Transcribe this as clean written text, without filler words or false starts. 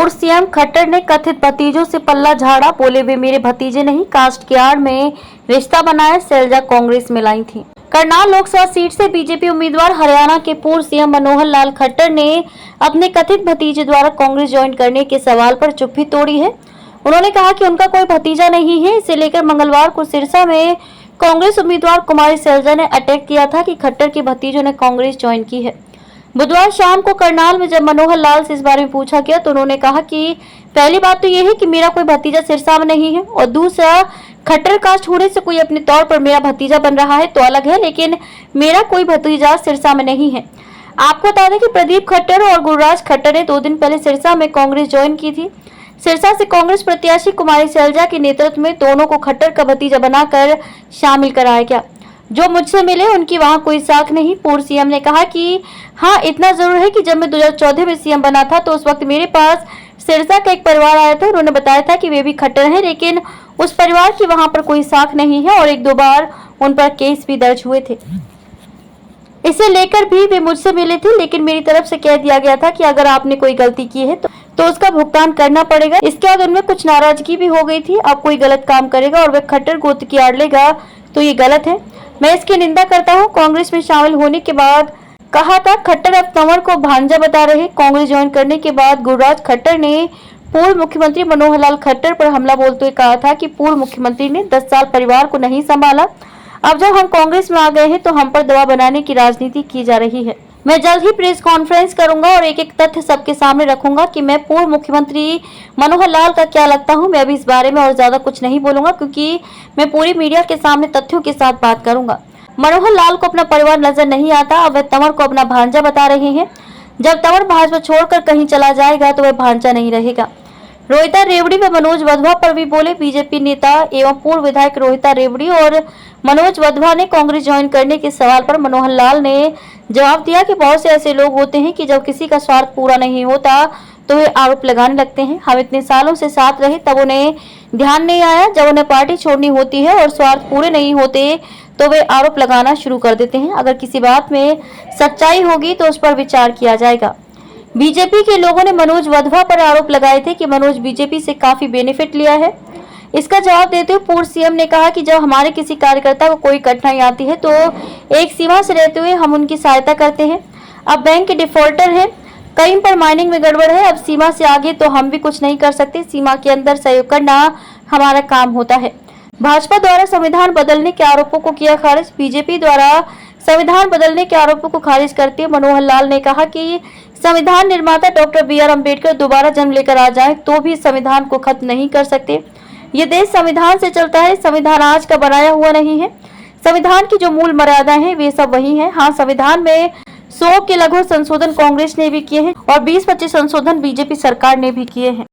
पूर्व सीएम खट्टर ने कथित भतीजों से पल्ला झाड़ा, बोले वे मेरे भतीजे नहीं, कास्ट की आड़ में रिश्ता बनाया, शैलजा कांग्रेस में लाई थी। करनाल लोकसभा सीट से बीजेपी उम्मीदवार हरियाणा के पूर्व सीएम मनोहर लाल खट्टर ने अपने कथित भतीजे द्वारा कांग्रेस ज्वाइन करने के सवाल पर चुप्पी तोड़ी है। उन्होंने कहा कि उनका कोई भतीजा नहीं है। इसे लेकर मंगलवार को सिरसा में कांग्रेस उम्मीदवार कुमारी शैलजा ने अटैक किया था कि खट्टर के भतीजों ने कांग्रेस ज्वाइन की है। बुधवार शाम को करनाल में जब मनोहर लाल से इस बारे में पूछा गया तो उन्होंने कहा कि पहली बात तो यह है कि मेरा कोई भतीजा सिरसा में नहीं है, और दूसरा खट्टर कास्ट होने से कोई अपने तौर पर मेरा भतीजा बन रहा है तो अलग है, लेकिन मेरा कोई भतीजा सिरसा में नहीं है। आपको बता दें कि प्रदीप खट्टर और गुरुराज खट्टर ने 2 दिन पहले सिरसा में कांग्रेस ज्वाइन की थी। सिरसा से कांग्रेस प्रत्याशी कुमारी शैलजा के नेतृत्व में दोनों को खट्टर का भतीजा बनाकर शामिल कराया गया। जो मुझसे मिले उनकी वहां कोई साख नहीं। पूर्व सीएम ने कहा कि हाँ, इतना जरूर है कि जब मैं 2014 में सीएम बना था तो उस वक्त मेरे पास सिरसा का एक परिवार आया था। उन्होंने बताया था कि वे भी खट्टर हैं, लेकिन उस परिवार की वहां पर कोई साख नहीं है और 1-2 बार उन पर केस भी दर्ज हुए थे। इसे लेकर भी वे मुझसे मिले थे, लेकिन मेरी तरफ से कह दिया गया था कि अगर आपने कोई गलती की है तो उसका भुगतान करना पड़ेगा। इसके बाद उनमें कुछ नाराजगी भी हो गई थी। अब कोई गलत काम करेगा और वह खट्टर गोत्र की आड़ लेगा तो ये गलत है। मैं इसकी निंदा करता हूं। कांग्रेस में शामिल होने के बाद कहा था खट्टर अब तंवर को भांजा बता रहे। कांग्रेस ज्वाइन करने के बाद गुरुराज खट्टर ने पूर्व मुख्यमंत्री मनोहर लाल खट्टर पर हमला बोलते हुए कहा था कि पूर्व मुख्यमंत्री ने 10 साल परिवार को नहीं संभाला। अब जब हम कांग्रेस में आ गए हैं तो हम पर दबाव बनाने की राजनीति की जा रही है। मैं जल्द ही प्रेस कॉन्फ्रेंस करूंगा और एक-एक तथ्य सबके सामने रखूंगा कि मैं पूर्व मुख्यमंत्री मनोहर लाल का क्या लगता हूं। मैं अभी इस बारे में और ज्यादा कुछ नहीं बोलूंगा, क्योंकि मैं पूरी मीडिया के सामने तथ्यों के साथ बात करूंगा। मनोहर लाल को अपना परिवार नजर नहीं आता। अब वह तंवर को अपना भांजा बता रहे हैं। जब तंवर भाजपा छोड़कर कहीं चला जाएगा तो वह भांजा नहीं रहेगा। रोहिता रेवड़ी व मनोज वधवा पर भी बोले। बीजेपी नेता एवं पूर्व विधायक रोहिता रेवड़ी और मनोज वधवा ने कांग्रेस ज्वाइन करने के सवाल पर मनोहर लाल ने जवाब दिया कि बहुत से ऐसे लोग होते हैं कि जब किसी का स्वार्थ पूरा नहीं होता तो वे आरोप लगाने लगते हैं। हम इतने सालों से साथ रहे तब उन्हें ध्यान नहीं आया। जब उन्हें पार्टी छोड़नी होती है और स्वार्थ पूरे नहीं होते तो वे आरोप लगाना शुरू कर देते हैं। अगर किसी बात में सच्चाई होगी तो उस पर विचार किया जाएगा। बीजेपी के लोगों ने मनोज वधवा पर आरोप लगाए थे कि मनोज बीजेपी से काफी बेनिफिट लिया है। इसका जवाब देते हुए पूर्व सीएम ने कहा कि जब हमारे किसी कार्यकर्ता को कोई कठिनाई आती है तो एक सीमा से रहते हुए हम उनकी सहायता करते हैं। अब बैंक के डिफॉल्टर है, कहीं पर माइनिंग में गड़बड़ है, अब सीमा से आगे तो हम भी कुछ नहीं कर सकते। सीमा के अंदर सहयोग करना हमारा काम होता है। भाजपा द्वारा संविधान बदलने के आरोपों को किया खारिज। बीजेपी द्वारा संविधान बदलने के आरोपों को खारिज करते हुए मनोहर लाल ने कहा कि संविधान निर्माता डॉक्टर BR अम्बेडकर दोबारा जन्म लेकर आ जाएं तो भी संविधान को खत्म नहीं कर सकते। ये देश संविधान से चलता है। संविधान आज का बनाया हुआ नहीं है। संविधान की जो मूल मर्यादा है वे सब वही है। हाँ, संविधान में 100 के लगभग संशोधन कांग्रेस ने भी किए हैं और 20-25 संशोधन बीजेपी सरकार ने भी किए हैं।